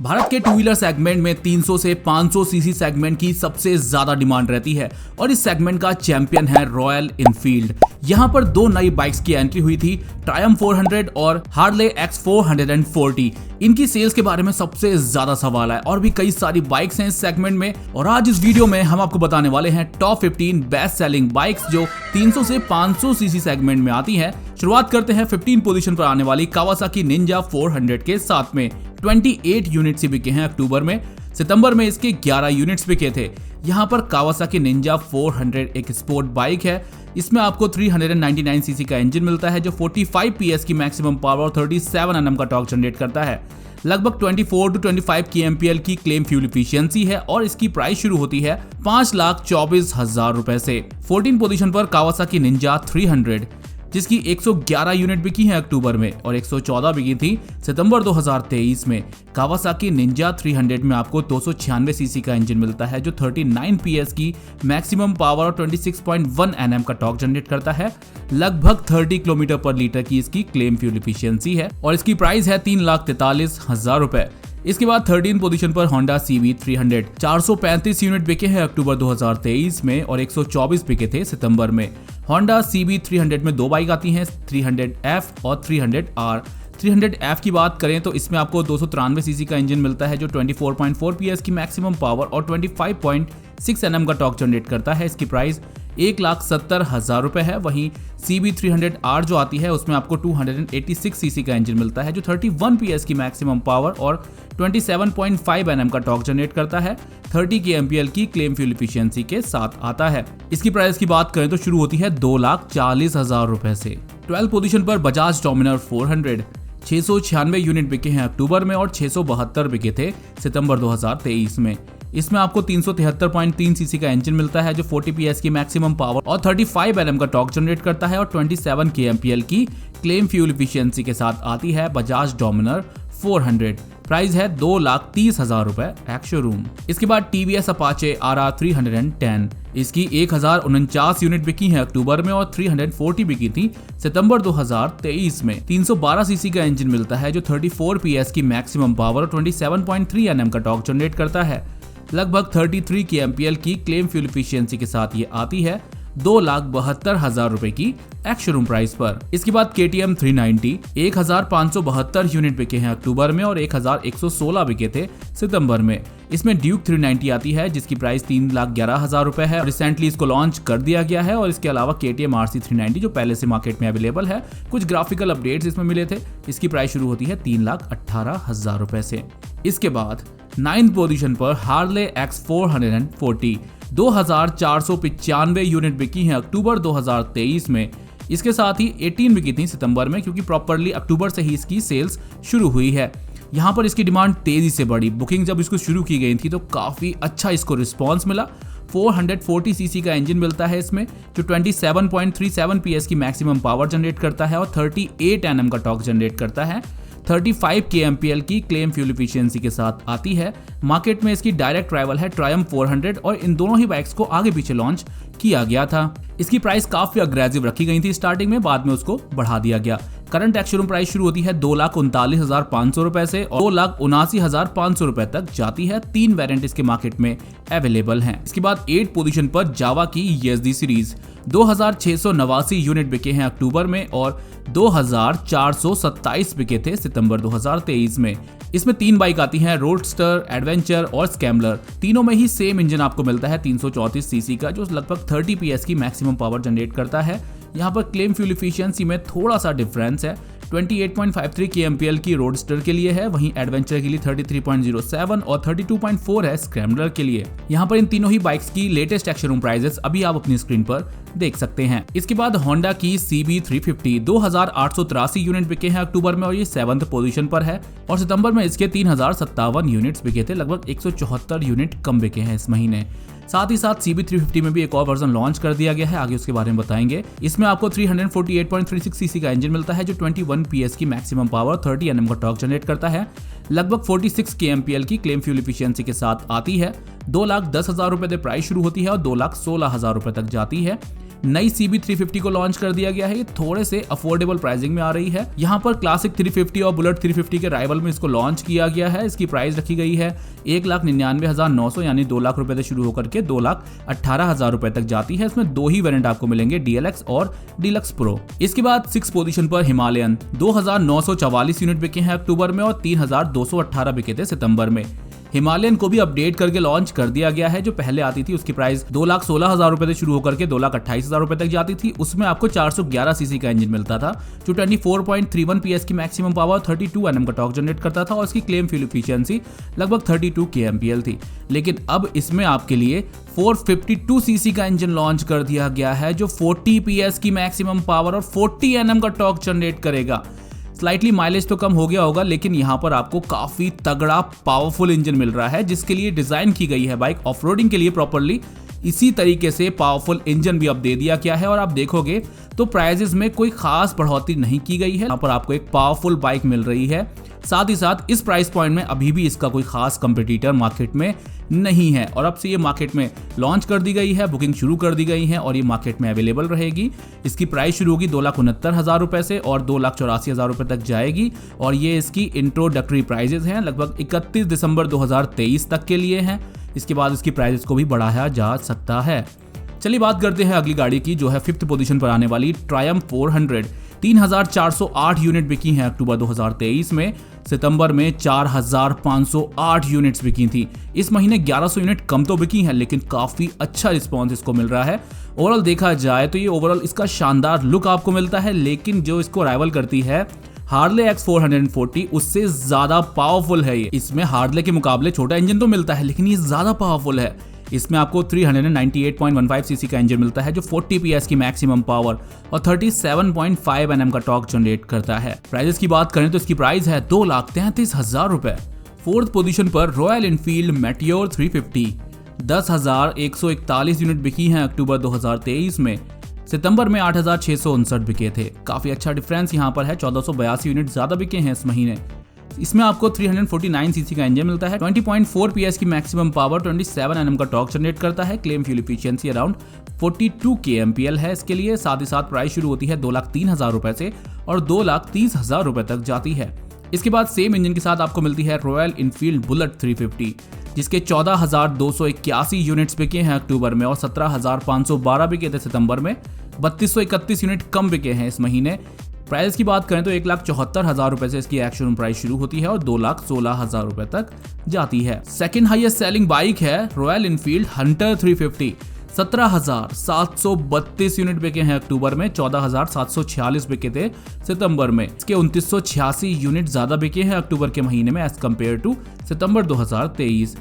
भारत के two wheeler segment में 300 से 500 सीसी सेगमेंट की सबसे ज्यादा डिमांड रहती है और इस सेगमेंट का चैंपियन है रॉयल इनफील्ड। यहाँ पर दो नई बाइक्स की एंट्री हुई थी, ट्रायम्फ 400 और हार्ले X440। इनकी सेल्स के बारे में सबसे ज्यादा सवाल है और भी कई सारी बाइक्स हैं इस सेगमेंट में, और आज इस वीडियो में हम आपको बताने वाले हैं टॉप 15 बेस्ट सेलिंग बाइक्स जो 300 से 500 सीसी सेगमेंट में आती हैं। शुरुआत करते हैं 15 पोजीशन पर आने वाली कावासाकी निंजा 400 के साथ में। 28 यूनिट्स ही बिके हैं अक्टूबर में। सितंबर में इसके 11 यूनिट्स बिके थे। यहाँ पर कावासाकी निंजा 400 एक स्पोर्ट बाइक है। इसमें आपको 399 सीसी का इंजन मिलता है जो 45 PS की मैक्सिमम पावर और 37 Nm का टॉर्क जनरेट करता है। लगभग 24 to 25 kmpl की क्लेम फ्यूल इफिशियंसी है और इसकी प्राइस शुरू होती है 5,24,000 रुपए से। 14 पोजीशन पर कावासाकी निंजा 300 जिसकी 111 यूनिट बिकी है अक्टूबर में और 114 बिकी थी सितंबर 2023 में। कावासाकी निंजा 300 में आपको 296 सीसी का इंजन मिलता है जो 39 PS की मैक्सिमम पावर और 26.1 Nm का टॉर्क जनरेट करता है। लगभग 30 किलोमीटर पर लीटर की इसकी क्लेम फ्यूल इफिशियंसी है और इसकी प्राइस है 3,43,000 रुपए। इसके बाद 13 पोजीशन पर होंडा CB 300 435 यूनिट बिके हैं अक्टूबर 2023 में और 124 बिके थे सितंबर में। होंडा CB 300 में दो बाइक आती हैं, 300F और 300R। 300F की बात करें तो इसमें आपको 293 सीसी का इंजन मिलता है जो 24.4 PS की मैक्सिमम पावर और 25.6 Nm का टॉर्क जनरेट करता है। इसकी प्राइस 1,70,000 रुपए है। वहीं CB 300R जो आती है उसमें आपको 286 सीसी का इंजन मिलता है जो 31 PS की मैक्सिमम पावर और 27.5 Nm का टॉर्क जनरेट करता है। 30 kmpl की क्लेम फ्यूल इफिशियंसी के साथ आता है। इसकी प्राइस की बात करें तो शुरू होती है 2,40,000 रुपए से। 12 पोजीशन पर बजाज डोमिनर 400 696 यूनिट बिके हैं अक्टूबर में और 672 बिके थे सितंबर 2023 में। इसमें आपको 373.3 सीसी का इंजन मिलता है जो 40 PS की मैक्सिमम पावर और 35 Nm का टॉर्क जनरेट करता है और 27 kmpl की क्लेम फ्यूल इफिशियंसी के साथ आती है बजाज डोमिनर 400। प्राइस है 2,30,000 रुपए एक्स शोरूम। इसके बाद TVS अपाचे RR 310 इसकी 1,049 यूनिट बिकी है अक्टूबर में और 340 बिकी थी सितंबर 2023 में। 312 सीसी का इंजन मिलता है जो 34 PS की मैक्सिमम पावर और 27.3 Nm का टॉर्क जनरेट करता है। लगभग 33 kmpl की क्लेम फ्यूल इफिशियंसी के साथ ये आती है 2,72,000 रुपए की एक्स शोरूम प्राइस पर। इसके बाद KTM 390 1,572 यूनिट बिके हैं अक्टूबर में और 1,116 बिके थे सितंबर में। इसमें ड्यूक 390 आती है जिसकी प्राइस 3,11,000 रुपए है। रिसेंटली इसको लॉन्च कर दिया गया है और इसके अलावा KTM RC 390 जो पहले से मार्केट में अवेलेबल है, कुछ ग्राफिकल अपडेट्स इसमें मिले थे। इसकी प्राइस शुरू होती है 3,18,000 रुपए से। इसके बाद 9th पोजीशन पर हार्ले X440 2,495 यूनिट बिकी हैं अक्टूबर 2023 में। इसके साथ ही 18 बिकी थी सितंबर में क्योंकि प्रॉपरली अक्टूबर से ही इसकी सेल्स शुरू हुई है। यहाँ पर इसकी डिमांड तेजी से बढ़ी। बुकिंग जब इसको शुरू की गई थी तो काफी अच्छा इसको रिस्पॉन्स मिला। 440 सीसी का इंजन मिलता है इसमें जो 27.37 PS की मैक्सिमम पावर जनरेट करता है और 38 Nm का टॉर्क जनरेट करता है। 35 kmpl की क्लेम फ्यूल इफिशियंसी के साथ आती है। मार्केट में इसकी डायरेक्ट राइवल है ट्रायम्फ 400 और इन दोनों ही बाइक्स को आगे पीछे लॉन्च किया गया था। इसकी प्राइस काफी अग्रेसिव रखी गई थी स्टार्टिंग में, बाद में उसको बढ़ा दिया गया। करंट एक्स शोरूम प्राइस शुरू होती है 2,39,500 रुपए से और 2,79,500 रुपए तक जाती है। 3 वेरिएंट इसके मार्केट में अवेलेबल हैं। इसके बाद 8 पोजीशन पर जावा की ESD सीरीज 2,689 यूनिट बिके हैं अक्टूबर में और 2,427 बिके थे सितंबर 2023 में। इसमें 3 बाइक आती हैं, रोडस्टर, एडवेंचर और स्कैम्बलर। तीनों में ही सेम इंजन आपको मिलता है 334 सीसी का जो लगभग 30 PS की मैक्सिमम पावर जनरेट करता है। यहाँ पर क्लेम फ्यूल इफिशियंसी में थोड़ा सा डिफरेंस है। 28.53 kmpl की रोडस्टर के लिए है, वहीं एडवेंचर के लिए 33.07 और 32.4 है स्क्रैम्बलर के लिए। यहाँ पर इन तीनों ही बाइक्स की लेटेस्ट एक्स शोरूम प्राइसेस अभी आप अपनी स्क्रीन पर देख सकते हैं। इसके बाद होंडा की CB 350 2,883 यूनिट बिके हैं अक्टूबर में और ये 7th पोजीशन पर है और सितंबर में इसके 3,057 यूनिट्स बिके थे। लगभग 174 यूनिट कम बिके हैं इस महीने। साथ ही साथ CB 350 में भी एक और वर्जन लॉन्च कर दिया गया है, आगे उसके बारे में बताएंगे। इसमें आपको 348.36 सीसी का इंजन मिलता है जो 21 PS की मैक्सिमम पावर 30 Nm का टॉर्क जनरेट करता है। लगभग 46 kmpl की क्लेम फ्यूल इफिशियंसी के साथ आती है। 2,10,000 रुपए से प्राइस शुरू होती है और 2,16,000 रुपए तक जाती है। नई CB 350 को लॉन्च कर दिया गया है। ये थोड़े से अफोर्डेबल प्राइसिंग में आ रही है। यहाँ पर क्लासिक 350 और बुलेट 350 के राइवल में इसको लॉन्च किया गया है। इसकी प्राइस रखी गई है 1,99,900 यानी 2 लाख रुपए से शुरू होकर के 2,18,000 रुपए तक जाती है। इसमें 2 ही वेरिएंट आपको मिलेंगे, DLX और डीलक्स प्रो। इसके बाद 6 पोजीशन पर हिमालयन 2,944 यूनिट बिके हैं अक्टूबर में और 3,218 बिके थे सितंबर में। हिमालयन को भी अपडेट करके लॉन्च कर दिया गया है। जो पहले आती थी उसकी प्राइस 2,16,000 रुपए से शुरू होकर के 2,28,000 रुपए तक जाती थी। उसमें आपको 411 सीसी का इंजन मिलता था जो 24.31 PS की मैक्सिमम पावर, 32 Nm का टॉर्क जनरेट करता था और इसकी क्लेम फ्यूल एफिशिएंसी लगभग 32 kmpl थी। लेकिन अब इसमें आपके लिए 452 सीसी का इंजन लॉन्च कर दिया गया है जो 40 PS की मैक्सिमम पावर और 40 Nm का टॉर्क जनरेट करेगा। स्लाइटली माइलेज तो कम हो गया होगा, लेकिन यहाँ पर आपको काफी तगड़ा पावरफुल इंजन मिल रहा है जिसके लिए डिजाइन की गई है बाइक ऑफरोडिंग के लिए प्रॉपर्ली। इसी तरीके से पावरफुल इंजन भी अब दे दिया गया है और आप देखोगे तो प्राइजेस में कोई खास बढ़ोतरी नहीं की गई है। यहाँ पर आपको एक पावरफुल बाइक मिल रही है। साथ ही साथ इस प्राइस पॉइंट में अभी भी इसका कोई खास कंपटीटर मार्केट में नहीं है और अब से ये मार्केट में लॉन्च कर दी गई है, बुकिंग शुरू कर दी गई है और ये मार्केट में अवेलेबल रहेगी। इसकी प्राइस शुरू होगी 2,69,000 रुपए से और 2,84,000 रुपए तक जाएगी और ये इसकी इंट्रोडक्टरी प्राइजेस हैं, लगभग 31 दिसंबर 2023 तक के लिए हैं। इसके बाद इसकी प्राइजेस को भी बढ़ाया जा सकता है। चलिए बात करते हैं अगली गाड़ी की जो है 5th पोजीशन पर आने वाली ट्रायम्फ 400। 3,408 यूनिट बिकी हैं अक्टूबर 2023 में। सितंबर में 4,508 यूनिट्स बिकी थी। इस महीने 1100 यूनिट कम तो बिकी हैं लेकिन काफी अच्छा रिस्पॉन्स इसको मिल रहा है। ओवरऑल देखा जाए तो ये ओवरऑल इसका शानदार लुक आपको मिलता है, लेकिन जो इसको राइवल करती है हार्ले X440 उससे ज्यादा पावरफुल है ये। इसमें हार्ले के मुकाबले छोटा इंजन तो मिलता है लेकिन ये ज्यादा पावरफुल है। इसमें आपको 398.15 सीसी का इंजन मिलता है जो 40 PS की मैक्सिमम पावर और 37.5 Nm का टॉर्क जनरेट करता है। प्राइजेस की बात करें तो इसकी प्राइस है 2,33,000 रुपए। 4th पोजीशन पर रॉयल एनफील्ड मेटियोर 350। 10,141 यूनिट बिकी हैं अक्टूबर 2023 में। सितंबर में 8,659 बिके थे। काफी अच्छा डिफरेंस यहाँ पर है, 1,482 यूनिट ज्यादा बिके हैं इस महीने। इसमें आपको 349 सीसी का इंजन मिलता है, 20.4 PS की मैक्सिमम पावर, 27 Nm का टॉर्क जनरेट करता है। Claim fuel efficiency around 42 kmpl है इसके लिए। साथ ही साथ प्राइस शुरू होती है 2,03,000 रुपए से और 2,30,000 रुपए तक जाती है। इसके बाद सेम इंजन के साथ आपको मिलती है रॉयल एनफील्ड बुलेट 350 जिसके 14,281 यूनिट्स बिके हैं अक्टूबर में और 17,512 बिके थे सितंबर में। 3,231 यूनिट कम बिके हैं इस महीने। प्राइस की बात करें तो 1,74,000 रुपए से इसकी एक्शन प्राइस शुरू होती है और 2,16,000 रुपए तक जाती है। सेकंड हाईएस्ट सेलिंग बाइक है रॉयल एनफील्ड हंटर 350। 17,732 यूनिट बिके हैं अक्टूबर में, 14,746 बिके थे सितंबर में। इसके 2,986 यूनिट ज्यादा बिके हैं अक्टूबर के महीने में एज कम्पेयर टू सितंबर 2023।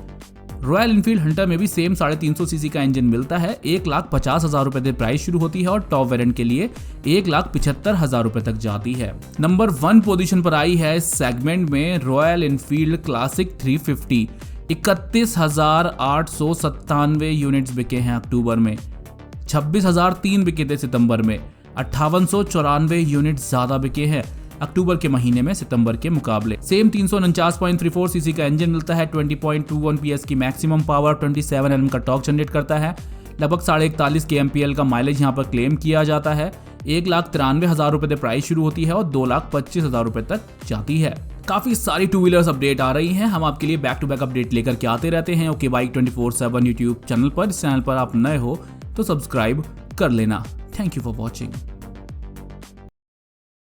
रॉयल एनफील्ड हंटर में भी सेम 350 सीसी का इंजन मिलता है। 1,50,000 रुपए से प्राइस शुरू होती है और टॉप वेरिएंट के लिए 1,75,000 रुपए तक जाती है। नंबर 1 पोजीशन पर आई है इस सेगमेंट में रॉयल एनफील्ड क्लासिक 350। 31,897 यूनिट्स बिके हैं अक्टूबर में। 26,003 बिके थे सितंबर में। 5,894 यूनिट ज्यादा बिके हैं अक्टूबर के महीने में सितंबर के मुकाबले। सेम 349.34 सीसी का इंजन मिलता है, 20.21 PS की मैक्सिमम पावर, 27 Nm का टॉर्क जनरेट करता है। लगभग 41.5 kmpl का माइलेज यहाँ पर क्लेम किया जाता है। 1,93,000 रुपए से प्राइस शुरू होती है और 2,25,000 रुपए तक जाती है। काफी सारी टू व्हीलर्स अपडेट आ रही हैं। हम आपके लिए बैक टू बैक अपडेट लेकर के आते रहते हैं ओके बाइक 24/7 यूट्यूब चैनल पर। इस चैनल पर आप नए हो तो सब्सक्राइब कर लेना। Thank you for watching.